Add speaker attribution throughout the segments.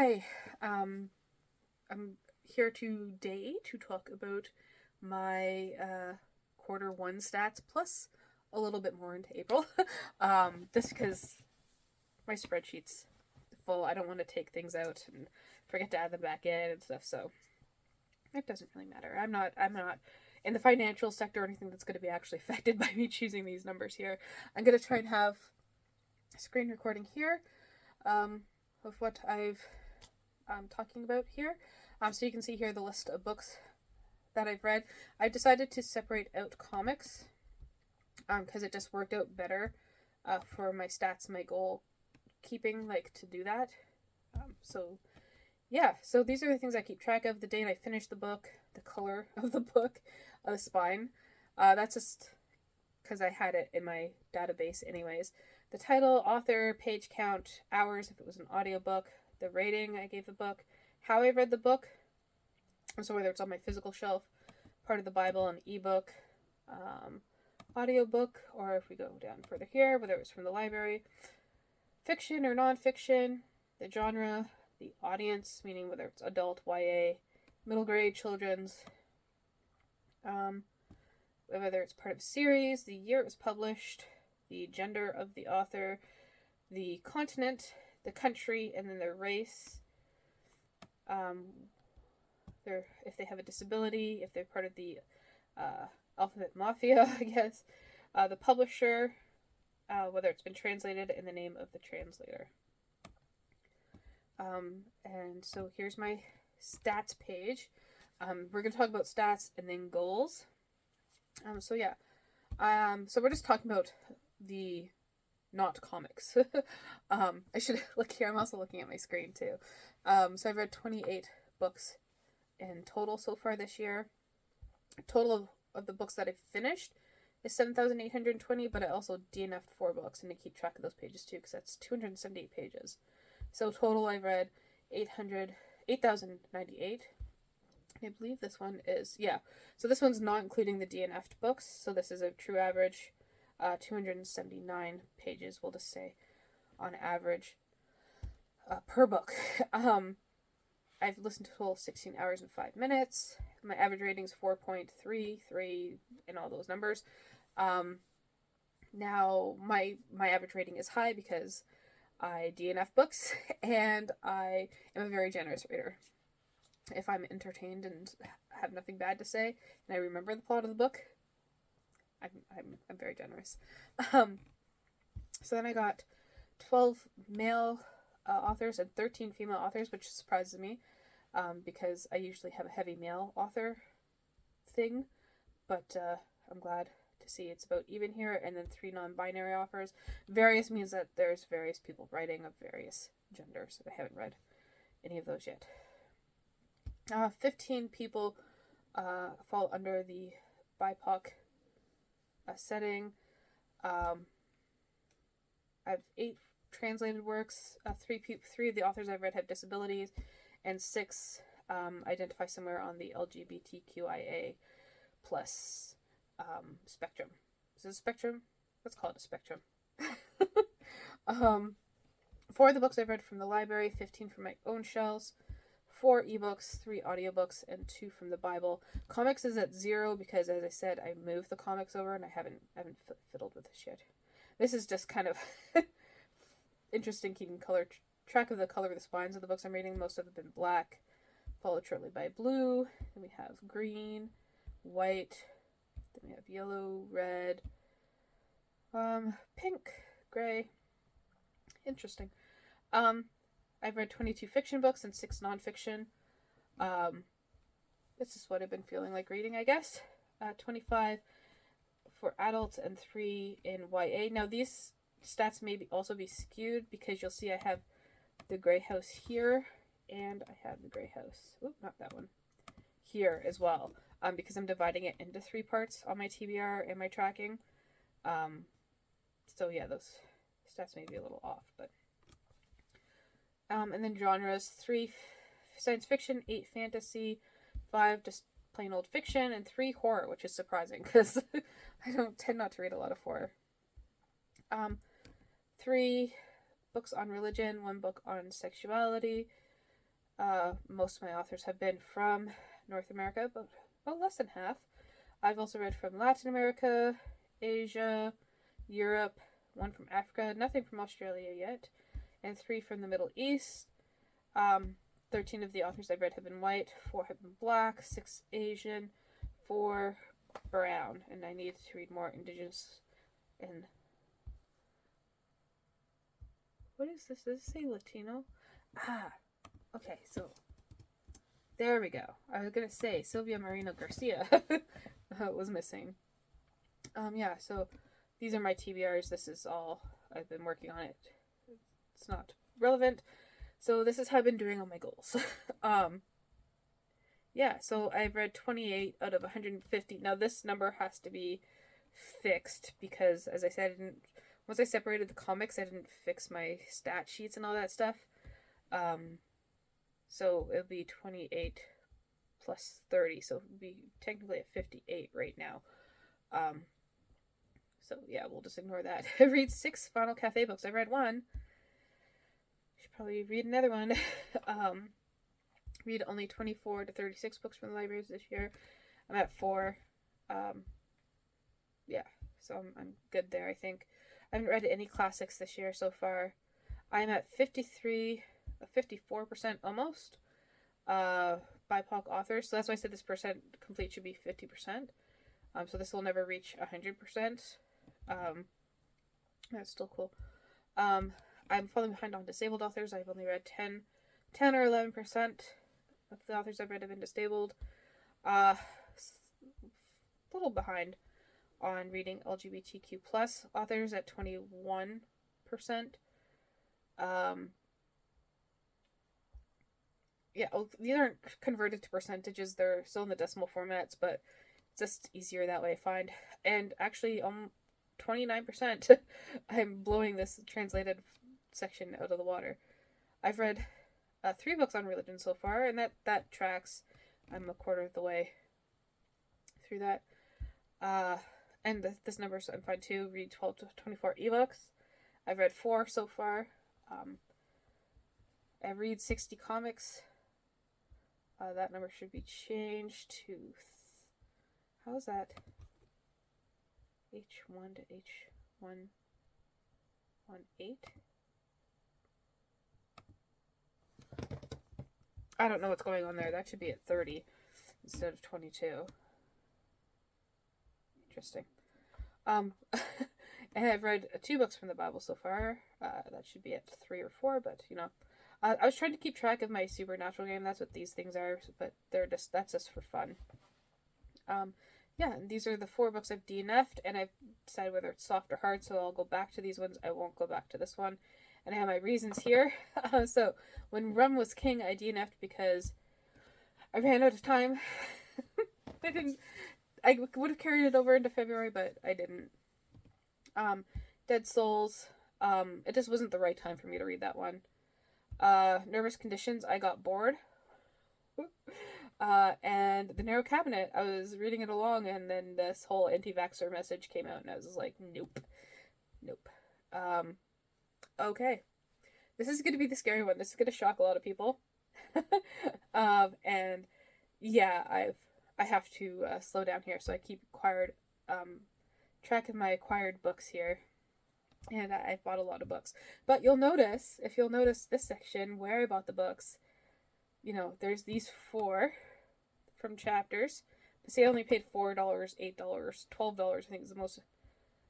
Speaker 1: Hi, I'm here today to talk about my quarter one stats plus a little bit more into April. Just because my spreadsheet's full, I don't want to take things out and forget to add them back in and stuff. So it doesn't really matter. I'm not in the financial sector or anything that's going to be actually affected by me choosing these numbers here. I'm going to try and have a screen recording here of what I'm talking about here. So you can see here the list of books that I've read. I decided to separate out comics because it just worked out better for my stats, my goal keeping, like to do that. So these are the things I keep track of: the date I finished the book, the color of the book, the spine. That's just because I had it in my database anyways. The title, author, page count, hours if it was an audiobook, the rating I gave the book, how I read the book, so whether it's on my physical shelf, part of the Bible, an ebook, audiobook, or if we go down further here, whether it was from the library, fiction or nonfiction, the genre, the audience, meaning whether it's adult, YA, middle grade, children's, whether it's part of a series, the year it was published, the gender of the author, the continent, the country, and then their race, if they have a disability, if they're part of the alphabet mafia, I guess, the publisher, whether it's been translated, and the name of the translator. And so here's my stats page. We're going to talk about stats and then goals. So we're just talking about the not comics. I should look here. I'm also looking at my screen too. So I've read 28 books in total so far this year. Total of the books that I've finished is 7,820, but I also DNF'd 4 books, and I keep track of those pages too, because that's 278 pages. So total I've read 8,098. I believe this one is, so this one's not including the DNF'd books, so this is a true average, 279 pages, we'll just say, on average, per book. I've listened to a total of 16 hours and 5 minutes. My average rating is 4.33 and all those numbers. Now, my average rating is high because I DNF books, and I am a very generous reader. If I'm entertained and have nothing bad to say, and I remember the plot of the book, I'm very generous. So then I got 12 male authors and 13 female authors, which surprises me, because I usually have a heavy male author thing, but I'm glad to see it's about even here. And then 3 non-binary authors. Various means that there's various people writing of various genders. I haven't read any of those yet. 15 people fall under the BIPOC setting. I have 8 translated works. 3 of the authors I've read have disabilities, and 6 identify somewhere on the LGBTQIA plus spectrum. Is it a spectrum? Let's call it a spectrum. 4 of the books I've read from the library, 15 from my own shelves, 4 ebooks, 3 audiobooks, and 2 from the Bible. Comics is at 0 because, as I said, I moved the comics over and I haven't fiddled with this yet. This is just kind of interesting, keeping track of the color of the spines of the books I'm reading. Most of them have been black, followed shortly by blue. Then we have green, white. Then we have yellow, red, pink, gray. Interesting. I've read 22 fiction books and 6 nonfiction. This is what I've been feeling like reading, I guess. 25 for adults and 3 in YA. Now, these stats may also be skewed because you'll see I have the Grey House here, and I have the Grey House. Oop, not that one. Here as well. Because I'm dividing it into 3 parts on my TBR and my tracking. So yeah, those stats may be a little off, but. And then genres: 3 science fiction, 8 fantasy, 5 just plain old fiction, and 3 horror, which is surprising because I don't tend not to read a lot of horror. 3 books on religion, 1 book on sexuality, Most of my authors have been from North America, but about less than half. I've also read from Latin America, Asia, Europe, one from Africa, nothing from Australia yet, and 3 from the Middle East. 13 of the authors I've read have been white, 4 have been black, 6 Asian, 4 brown, and I need to read more indigenous and... What is this? Does it say Latino? Okay, so there we go. I was gonna say Sylvia Moreno Garcia was missing. Yeah, so these are my TBRs. This is all I've been working on it. It's not relevant. So this is how I've been doing on my goals. Yeah, so I've read 28 out of 150. Now this number has to be fixed because, as I said, once I separated the comics, I didn't fix my stat sheets and all that stuff. So it'll be 28 plus 30, so it'll be technically at 58 right now. So yeah, we'll just ignore that. I read 6 Final Cafe books. I read 1. Should probably read another one. Read only 24 to 36 books from the libraries this year. I'm at 4. Yeah, so I'm good there, I think. I haven't read any classics this year so far. I'm at 54% almost. BIPOC authors. So that's why I said this percent complete should be 50%. So this will never reach 100%. That's still cool. I'm falling behind on disabled authors. I've only read 10 or 11% of the authors I've read have been disabled. A little behind on reading LGBTQ plus authors at 21%. Yeah, these aren't converted to percentages. They're still in the decimal formats, but it's just easier that way, I find. And actually, 29%. I'm blowing this translated section out of the water. I've read 3 books on religion so far, and that tracks. I'm a quarter of the way through that. And this number, so I'm fine too. Read 12 to 24 ebooks. I've read 4 so far. I read 60 comics. That number should be changed to... how is that? H1 to H118? I don't know what's going on there. That should be at 30 instead of 22. Interesting. And I've read 2 books from the Bible so far. That should be at 3 or 4, but you know, I was trying to keep track of my supernatural game. That's what these things are, but that's just for fun. Yeah, and these are the 4 books I've DNF'd, and I've decided whether it's soft or hard, so I'll go back to these ones. I won't go back to this one. And I have my reasons here. So, when Rum was King, I DNF'd because I ran out of time. I would have carried it over into February, but I didn't. Dead Souls, it just wasn't the right time for me to read that one. Nervous Conditions, I got bored. And The Narrow Cabinet, I was reading it along, and then this whole anti-vaxxer message came out, and I was just like, nope. Okay. This is going to be the scary one. This is going to shock a lot of people. And yeah, I have to slow down here, so I keep track of my acquired books here. And I bought a lot of books. But if you'll notice this section where I bought the books, you know, there's these 4 from Chapters. But see, I only paid $4, $8, $12, I think is the most...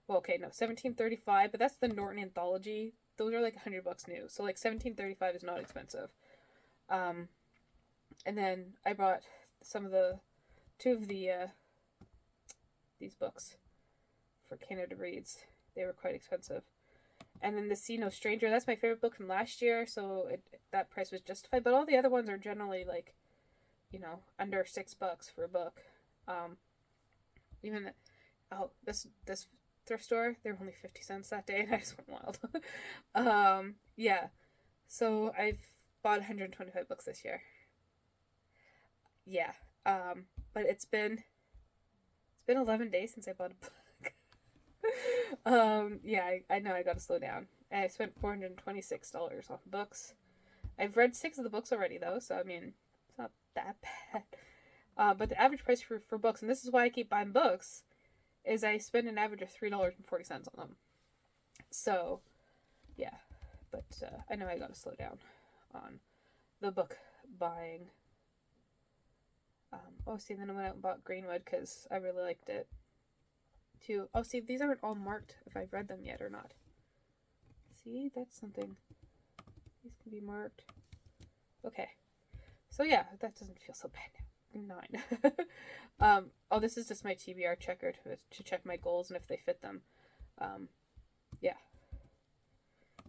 Speaker 1: Well, okay, no, $17.35, but that's the Norton Anthology. Those are like $100 new. So like $17.35 is not expensive. And then I bought 2 of these books for Canada Reads. They were quite expensive. And then The Sea No Stranger, that's my favorite book from last year, so that price was justified. But all the other ones are generally like, you know, under $6 for a book. This thrift store, they were only 50 cents that day, and I just went wild. Yeah. So I've bought 125 books this year. Yeah. But it's been 11 days since I bought a book. Yeah, I know I gotta slow down. And I spent $426 on books. I've read 6 of the books already, though, so I mean, it's not that bad. But the average price for books, and this is why I keep buying books, is I spend an average of $3.40 on them. So, yeah. But I know I gotta slow down on the book buying. See, then I went out and bought Greenwood because I really liked it too. Oh, see, these aren't all marked if I've read them yet or not. See, that's something. These can be marked. Okay. So yeah, that doesn't feel so bad now. 9. This is just my TBR checker to check my goals and if they fit them. Yeah.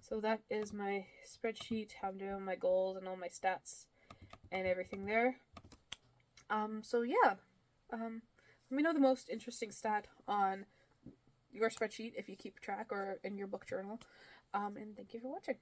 Speaker 1: So that is my spreadsheet, how I'm doing my goals and all my stats and everything there. So yeah. Let me know the most interesting stat on your spreadsheet if you keep track or in your book journal. And thank you for watching.